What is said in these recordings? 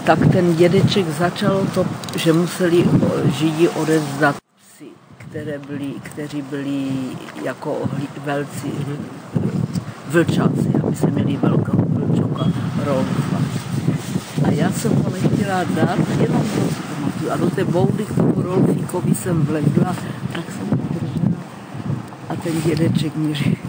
Tak ten dědeček začalo to, že museli Židi odevzdat psy, kteří byli jako velcí vlčáci, aby se měli velkého vlčoka Rolfa. A já jsem ho nechtěla dát, jenom ho si pamatuju. A do té boudy k tomu Rolfíkovi jsem vlezla, tak jsem ho držela. A ten dědeček mi říká,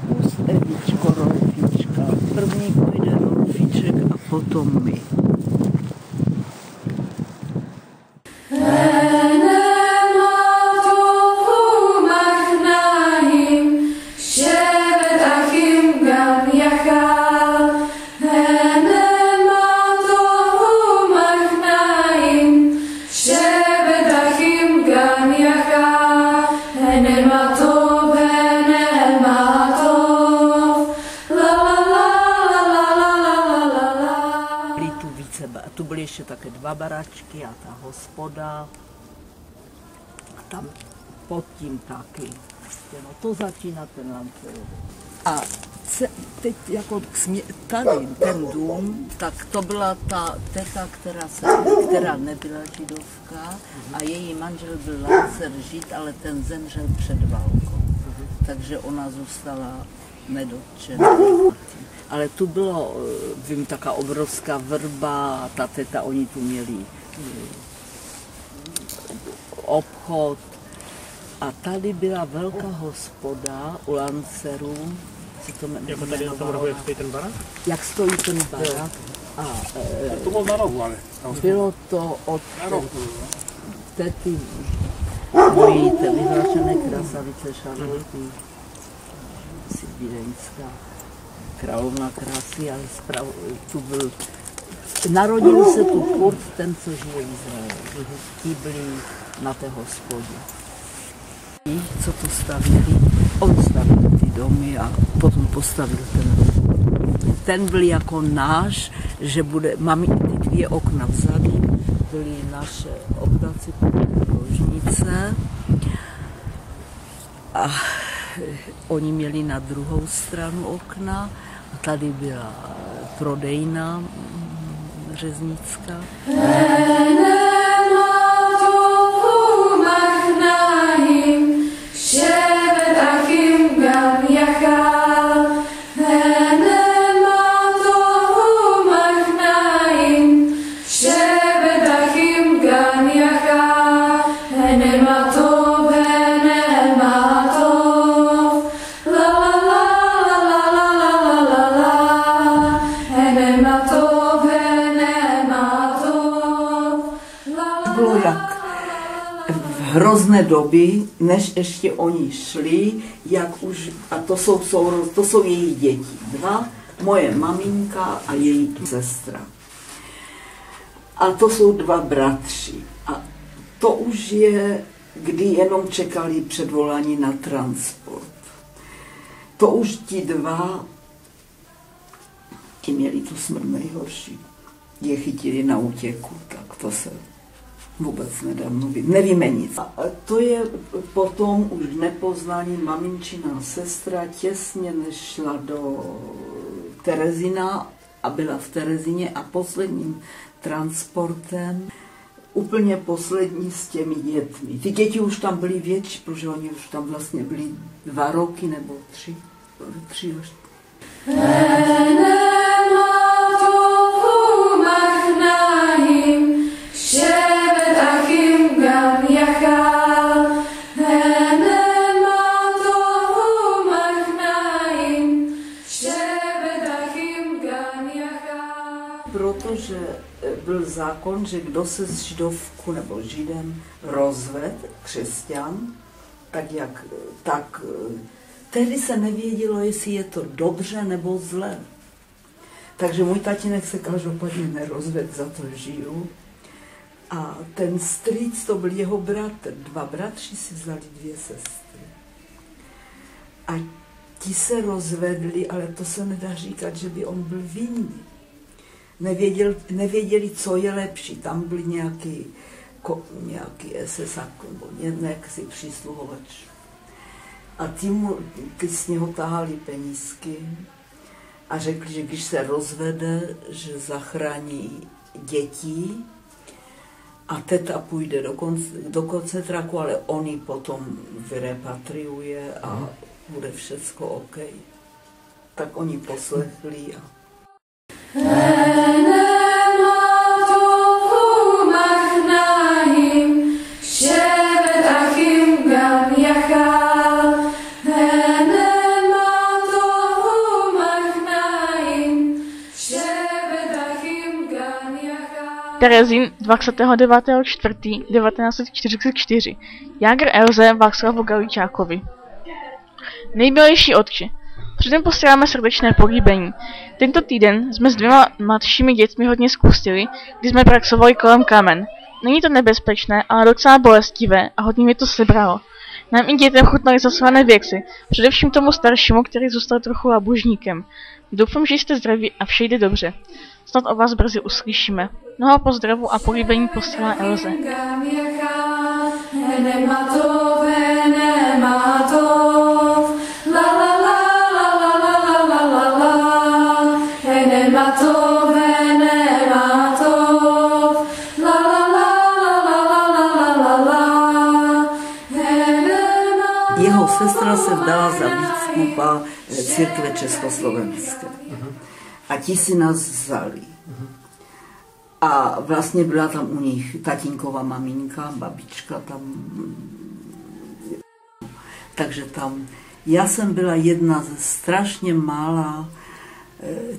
pust Evičko, Rolfíčka. První půjde Rolfíček a potom my. Tu byly ještě také 2 baračky a ta hospoda. A tam pod tím taky. No, to začíná ten Lancerov. A teď jako tady ten dům, tak to byla ta teta, která nebyla židovka a její manžel byl Lancer Žid, ale ten zemřel před válkou. Takže ona zůstala nedotčená. Ale tu bylo, vím, taká obrovská vrba a ta teta, oni tu měli obchod. A tady byla velká hospoda u Lancerů. Jako tady na tom rohu, jak stojí ten barák? Jak stojí ten barák. A to bylo na rohu, ale. Bylo to od tety mojí vyhlášené krasavice Charloty, Vídeňská. Královna krásy, ale tu byl. Narodil se tu furt ten, co žije v Izraeli. Ti byli na té hospodě. Co to stavěli? On stavil ty domy a potom postavil ten dům. Ten byl jako náš, že máme ty 2 okna vzadu, byly naše obdaci ložnice a oni měli na druhou stranu okna a tady byla prodejna řeznická. Hrozné doby, než ještě oni šli, jak už, a to jsou jejich děti. 2, moje maminka a její sestra. A to jsou 2 bratři. A to už je, kdy jenom čekali předvolání na transport. To už ti 2, ti měli tu smrt nejhorší. Je chytili na útěku, tak to se vůbec nedá mluvit, nevíme nic. A to je potom už nepoznání maminčina sestra těsně než šla do Terezína a byla v Terezíně a posledním transportem, úplně poslední s těmi dětmi. Ty děti už tam byly větší, protože oni už tam vlastně byli 2 roky nebo 3 už. Protože byl zákon, že kdo se s židovkou nebo židem rozved, křesťan, tak tehdy se nevědělo, jestli je to dobře nebo zlé. Takže můj tatínek se každopádně nerozvedl, za to žiju. A ten strýc, to byl jeho bratr. 2 bratři si vzali 2 sestry. A ti se rozvedli, ale to se nedá říkat, že by on byl vinný. Nevěděli, co je lepší. Tam byl nějaký SSák, nebo nějaký přísluhovač. A ty z něho tahali penízky a řekli, že když se rozvede, že zachrání děti a teta půjde do koncentráku, ale on ji potom vyrepatriuje a bude všecko OK. Tak oni poslechli a Terezín 29.4.1944. Jágr Elze Václavu Galíčákovi. Nejmilejší otče, předem posíláme srdečné políbení. Tento týden jsme s 2 mladšími dětmi hodně zkusili, když jsme praxovali kolem kamen. Není to nebezpečné, ale docela bolestivé a hodně mi to sebralo. Nám i dětem chutnaly zaslané věci, především tomu staršímu, který zůstal trochu labužníkem. Doufám, že jste zdraví a vše jde dobře. Snad o vás brzy uslyšíme. Mnoho pozdravu a políbení posílá Elze. jeho sestra se vdala za biskupa církve československé. A ti si nás vzali. A vlastně byla tam u nich tatínková maminka, babička tam. Takže tam, já jsem byla jedna ze strašně mála,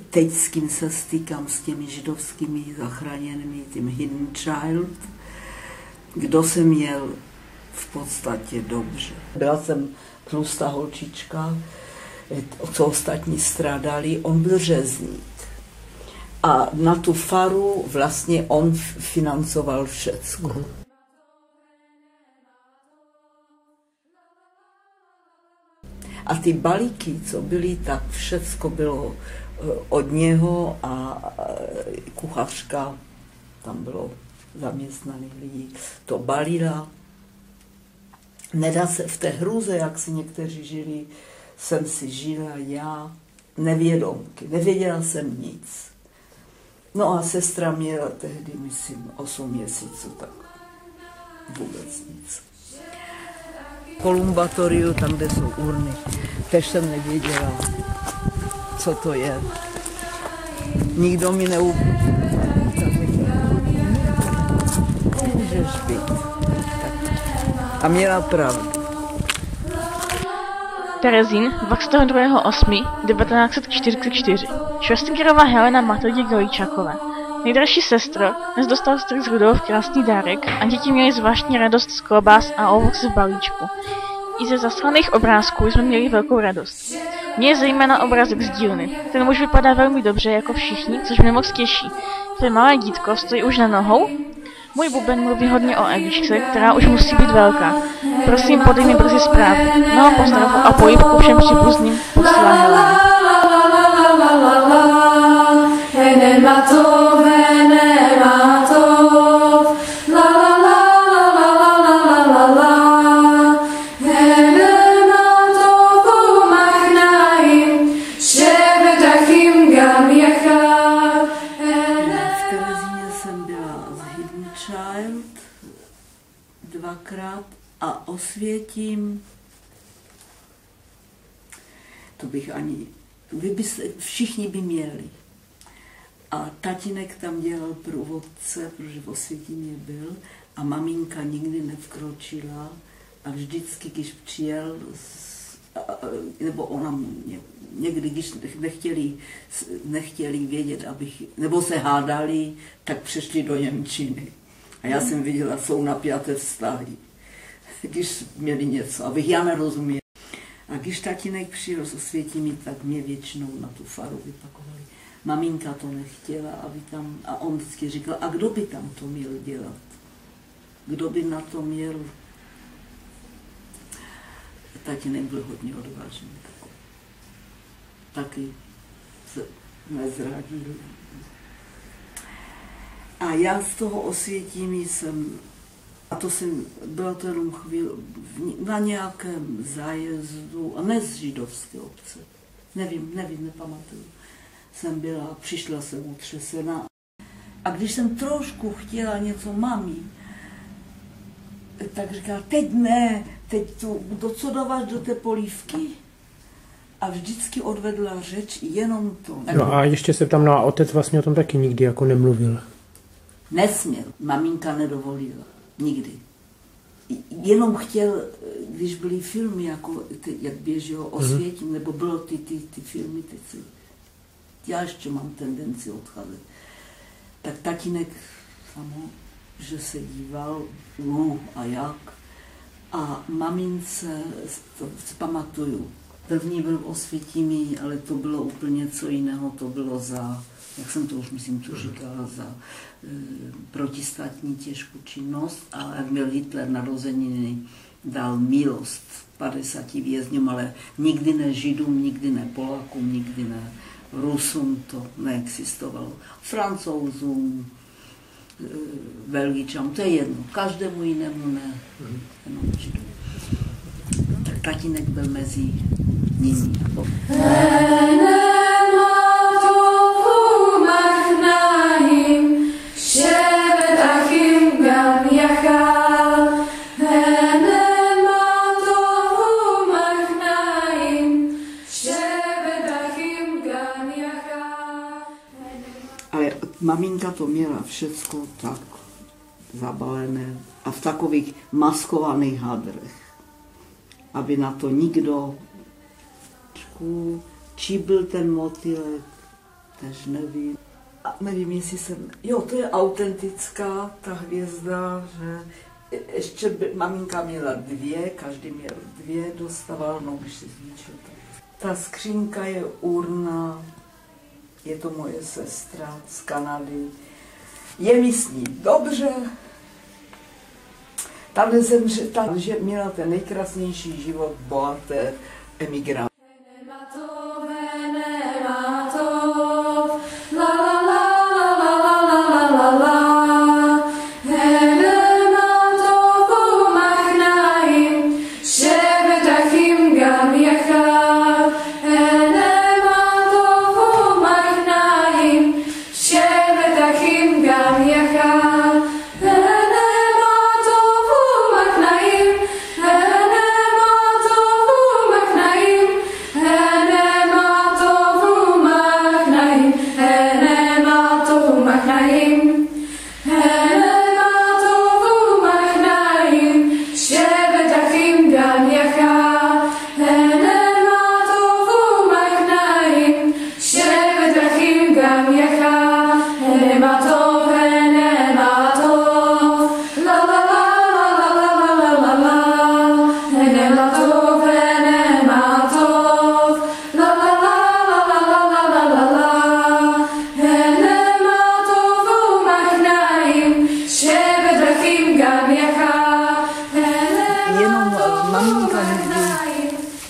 teď s kým se stýkám s těmi židovskými zachráněnými, tím Hidden Child, kdo se měl v podstatě dobře. Byla jsem tlustá holčička, co ostatní strádali, on byl řezník. A na tu faru vlastně on financoval všecko. A ty balíky, co byly, tak všecko bylo od něho a kuchařka, tam bylo zaměstnaných lidí, to balila. Nedá se v té hrůze, jak si někteří žili, jsem si žila já nevědomky, nevěděla jsem nic. No a sestra měla tehdy, myslím, 8 měsíců, tak vůbec nic. Kolumbatoriu, tam, kde jsou urny, tež jsem nevěděla, co to je. Nikdo mi nemůžeš být. A měla pravdu. Terezín 22.8.1944. Švestingerová Helena Matildě Galíčákové. Nejdražší sestro, dnes dostal strýc Rudolf krásný dárek a děti měly zvláštní radost z klobás a ovoce v balíčku. I ze zaslaných obrázků jsme měli velkou radost. Mně je zejména obrázek z dílny. Ten muž vypadá velmi dobře jako všichni, což mě moc těší. Tvoje malé dítko stojí už na nohou? Můj buben mluví hodně o Elišce, která už musí být velká. Prosím, podej mi brzy zprávu. Mnoho pozdravu a polibku všem příbuzným posílá Helena. Dvakrát a Osvětím, to bych ani, všichni by měli. A tatínek tam dělal průvodce, protože v Osvětímě byl a maminka nikdy nevkročila a vždycky, když přijel, nebo ona někdy, když nechtěli vědět, nebo se hádali, tak přešli do němčiny. A já jsem viděla, jsou napjaté vztahy, když měli něco, abych já nerozuměla. A když tatínek přijel s Osvětími, tak mě většinou na tu faru vypakovali. Maminka to nechtěla, aby tam, a on vždycky říkal, a kdo by tam to měl dělat? Kdo by na to měl? Tatínek byl hodně odvážný. Taky se nezradil. A já z toho Osvětími byla to jenom chvíli, na nějakém zájezdu, a ne z židovské obce, nevím, nepamatuju. jsem byla, přišla jsem utřesená. A když jsem trošku chtěla něco mami, tak říkala, teď ne, teď to co dáváš do té polívky? A vždycky odvedla řeč jenom to. No a ještě se tam na otec vlastně o tom taky nikdy jako nemluvil. Nesměl, maminka nedovolila, nikdy. Jenom chtěl, když byly filmy, jako jak běželo Osvětim, nebo bylo ty filmy, já ještě mám tendenci odcházet. Tak tatínek, že se díval, a jak. A mamince, to si pamatuju, první byl v Osvětimi, ale to bylo úplně něco jiného, to bylo za, jak jsem to už myslím, co říkala, za protistátní těžkou činnost, a jak měl Hitler narozeniny, dal milost 50 vězňům, ale nikdy ne Židům, nikdy ne Polákům, nikdy ne Rusům, to neexistovalo. Francouzům, Belgičanům, to je jedno, každému jinému ne, jenom Židům. Tak tatínek byl mezi nimi. Ale maminka to měla všecko tak zabalené a v takových maskovaných hadrech, aby na to nikdo, či byl ten motýlek, tež nevím. A nevím, jestli jsem, to je autentická ta hvězda, že ještě maminka měla 2, každý měl 2, dostával, když se zničil. Ta skřínka je urna, je to moje sestra z Kanady. Je mi s ní dobře. Tam že měla ten nejkrásnější život bohaté emigrant.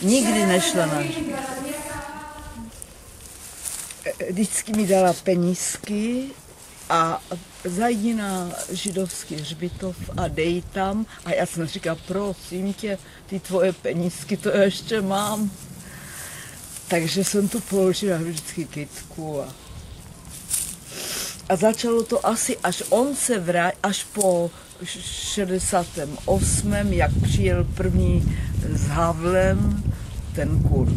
Nikdy nešla na hřbitov. Vždycky mi dala penízky a zajdi na židovský hřbitov a dej tam. A já jsem říkala, prosím tě, ty tvoje penízky, to ještě mám. Takže jsem tu položila vždycky kytku. A začalo to asi, až on se vrátil, až po 68., jak přijel první s Havlem, ten Kurt.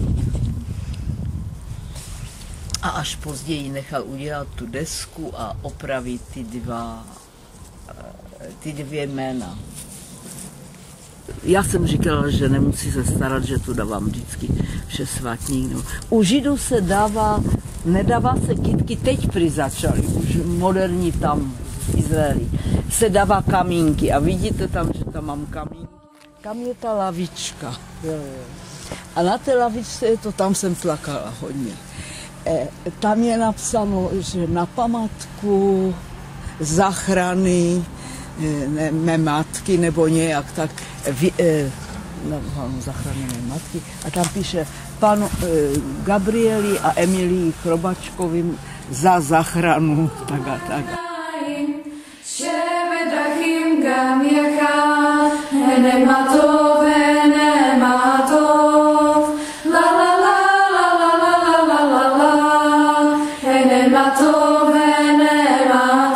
A až později nechal udělat tu desku a opravit ty dvě jména. Já jsem říkala, že nemusí se starat, že tu dávám vždycky vše svatník. No. U Židů se nedává se kytky, teď začaly, už moderní tam v Izraeli, se dává kamínky a vidíte tam, že tam mám kamínky. Tam je ta lavička. A na té lavičce je to, tam jsem plakala hodně. Tam je napsáno, že na památku záchrany mé matky, nebo nějak tak, záchrany mé matky, a tam píše panu Gabrieli a Emilii Chrobačkovým za záchranu, tak a tak. to venera